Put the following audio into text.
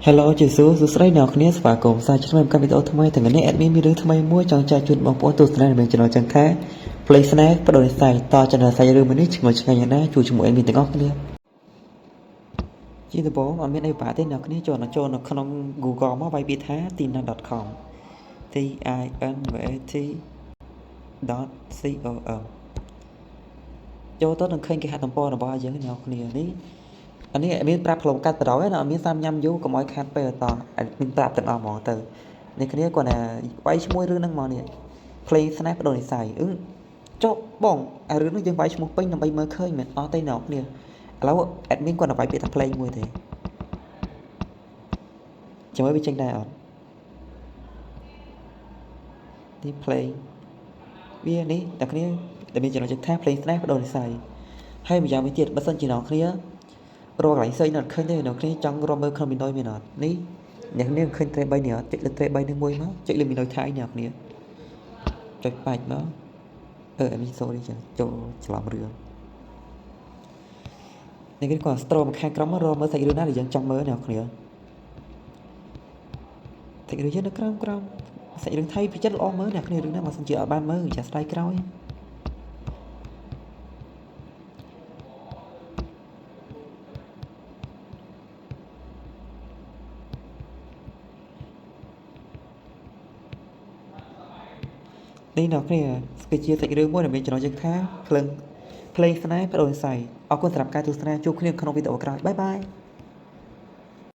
Hello ជាសួស្តីអ្នកគ្នាស្វាគមន៍សាជាថ្មីមកវីដេអូថ្មីទាំងនេះ admin មានរឿងថ្មីមួយចង់ចែកជូនបងប្អូនទស្សនានៅចំណុចចឹងថា Play Snack បដូរនិស្ស័យតចំណុចសាច់រឿងមួយនេះឈ្ងុយឆ្ងាញ់ណាស់ជួយជាមួយ admin ទាំងអស់គ្នាជាដំបូងអត់មានអីបាក់ទេអ្នកគ្នាចូលនៅក្នុង Google មកវាយពាក្យថា tina.com tinat.com ចូលទៅនឹងឃើញគេហទំព័ររបស់យើងអ្នកគ្នានេះអានេះមានប្រាប់ផ្លូវកាត់បដ ហើយណាអត់មានសាមញ៉ាំយូរកុំឲ្យខាត់ពេលតអត់មានប្រាប់ទាំងអស់ហ្មងទៅនេះគ្នាគាត់ណាវាយឈ្មោះរឿងហ្នឹងមកនេះ Play Snack បដូរនិស្ស័យចុះបងអារឿងនេះយើងវាយឈ្មោះពេញដើម្បីមើលឃើញមែនអត់ទេអ្នកគ្នាឥឡូវ admin គាត់ទៅវាយពាក្យថា play មួយទេចាំមើលវាចេញដែរអត់នេះ play វានេះអ្នកគ្នាតែមានចំណុចថា Play Snack បដូរនិស្ស័យហើយម្យ៉ាងវិញទៀតបើសិនជាអ្នកគ្នារកកន្លែងផ្សេងនៅឃើញទេអ្នកគ្នាចង់រកមើលក្នុងមីនុយមានអត់នេះអ្នកគ្នាឃើញត្រេ3នេះអត់ចុចលើត្រេ3នេះមួយមកចុចលើមីនុយថៃអ្នកគ្នាចុចបាច់មកអមី sorry ចាចូលច្រឡំរឿងនេះគឺគាត់ scroll មកខាងក្រោមមករកមើលសាច់រឿងណាដែលយើងចង់មើលអ្នកគ្នាសាច់រឿងយើងនៅក្រោមសាច់រឿងថៃពិចិត្រល្អមើលអ្នកគ្នារឿងណាបើសិនជាអត់បានមើលចាស្ដាយក្រោយនេះអ្នកគ្នាគឺជាសាច់រឿងមួយដែលមានចំណុចថាភ្លើង Play Snack បដូរនិស្ស័យអរគុណសម្រាប់ការទស្សនាជួបគ្នាក្នុងវីដេអូក្រោយបាយបាយ